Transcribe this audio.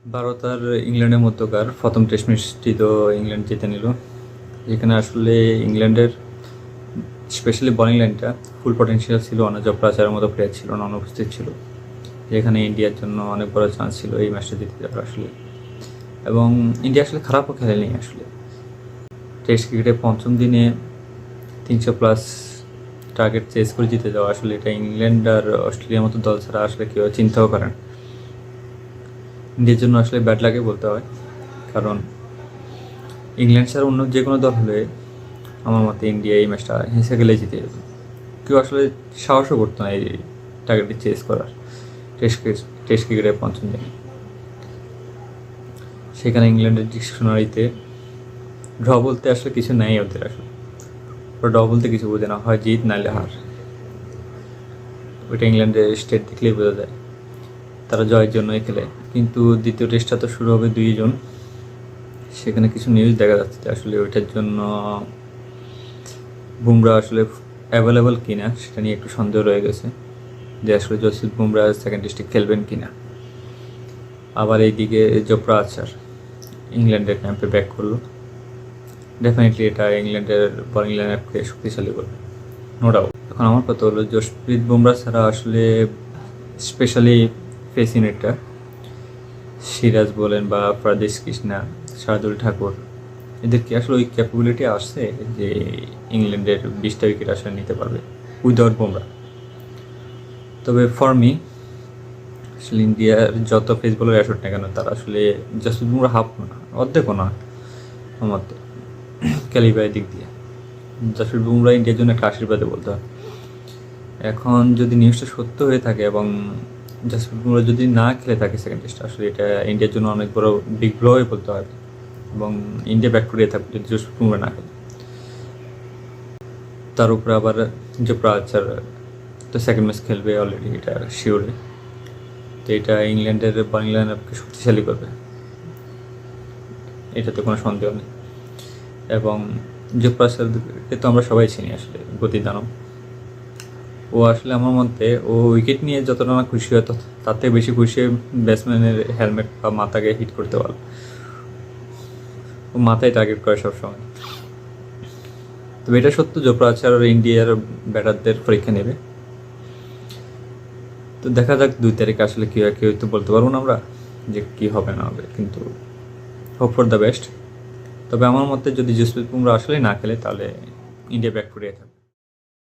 ভারত আর ইংল্যান্ডের মধ্যকার প্রথম টেস্ট ম্যাচটি তো ইংল্যান্ড জিতে নিল। যেখানে আসলে ইংল্যান্ডের স্পেশালি বোলিং লাইনটা ফুল পটেনশিয়াল ছিল, অনুজা প্রাচারের মতো প্লেয়ার ছিল না, অনুপস্থিত ছিল, যেখানে ইন্ডিয়ার জন্য অনেক বড় চান্স ছিল এই ম্যাচটা জিতে যাওয়ার আসলে। এবং ইন্ডিয়া আসলে খারাপও খেলেনি আসলে। টেস্ট ক্রিকেটে পঞ্চম দিনে 300+ টার্গেট চেস করে জিতে যাওয়া, আসলে এটা ইংল্যান্ড আর অস্ট্রেলিয়ার মতো দল ছাড়া আসলে কেউ চিন্তাও করেন। ইন্ডিয়ার জন্য আসলে ব্যাড লাগে বলতে হয়, কারণ ইংল্যান্ড ছাড়া অন্য যে কোনো দল হলে আমার মতে ইন্ডিয়া এই ম্যাচটা হেসে গেলে জিতে যেত। কেউ আসলে সাহসও করতো না এই টার্গেটটি চেস করার টেস্ট ক্রিকেটের পঞ্চম দিনে। সেখানে ইংল্যান্ডের ডিকশনারিতে ড্র বলতে আসলে কিছু নেই ওদের, আসলে ওরা ড্র বলতে কিছু বোঝে না, হয় জিত নাইলে হার। ওইটা ইংল্যান্ডের স্টেট দেখলেই বোঝা যায়, তারা জয়ের জন্যই খেলে। কিন্তু দ্বিতীয় টেস্টটা তো শুরু হবে 2 জুন। সেখানে কিছু নিউজ দেখা যাচ্ছে যে আসলে ওইটার জন্য বুমরা আসলে অ্যাভেলেবল কিনা সেটা নিয়ে একটু সন্দেহ রয়ে গেছে, যে আসলে জসপ্রীত বুমরা সেকেন্ড টেস্টে খেলবেন কিনা। আবার এইদিকে জোফরা আর্চার ইংল্যান্ডের ক্যাম্পে ব্যাক করলো। ডেফিনেটলি এটা ইংল্যান্ডের বোলিং লাইনআপকে শক্তিশালী করবে, নো ডাউট। এখন আমার কথা হলো, জসপ্রীত বুমরা ছাড়া আসলে স্পেশালি ফেস ইউনিটটা সিরাজ বলেন বা প্রাদেশ কৃষ্ণা, শার্দুল ঠাকুর, এদের কি আসলে ওই ক্যাপাবিলিটি আসছে যে ইংল্যান্ডের 20টা উইকেট আসলে নিতে পারবে উইদাউট বুমরা? তবে ফর মি আসলে ইন্ডিয়ার যত ফেস বোলার অ্যাশট না কেন, তারা আসলে জসপ্রীত বুমরা হাফ না, অর্ধেকও না আমার ক্যালিবারের দিক দিয়ে। জসপ্রীত বুমরা ইন্ডিয়ার জন্য একটা আশীর্বাদে বলতে হয়। এখন যদি নিউজটা সত্য হয়ে থাকে এবং জসপ্রীত বুমরা যদি না খেলে থাকে সেকেন্ড টেস্টে, আসলে এটা ইন্ডিয়ার জন্য অনেক বড় বিগ ব্লো হয়ে বলতে হয়। এবং ইন্ডিয়া ব্যাক করিয়ে থাকবে যদি জসপ্রীত বুমরা না খেলে। তার উপরে আবার জোফরা আর্চার তো সেকেন্ড ম্যাচ খেলবে অলরেডি, এটা শিওরে। তো এটা ইংল্যান্ডের বোলিং লাইনআপকে শক্তিশালী করবে, এটাতে কোনো সন্দেহ নেই। এবং জোফরা আর্চারকে তো আমরা সবাই চিনি আসলে গতি দানব। ও আসলে আমার মতে ও উইকেট নিয়ে যতটা না খুশি হয়, তার থেকে বেশি খুশি ব্যাটসম্যানের হেলমেট বা মাথাকে হিট করতে পারল। ও মাথায় টার্গেট করে সবসময়। তবে এটা সত্য, জোফরা আর্চার ইন্ডিয়ার ব্যাটারদের পরীক্ষা নেবে। তো দেখা যাক 2 তারিখে আসলে কী হয়, কেউ তো বলতে পারবো না আমরা যে কী হবে না হবে, কিন্তু হোপ ফর দ্য বেস্ট। তবে আমার মতে যদি জসপ্রীত বুমরা আসলে না খেলে, তাহলে ইন্ডিয়া ব্যাক করিয়ে থাকবে।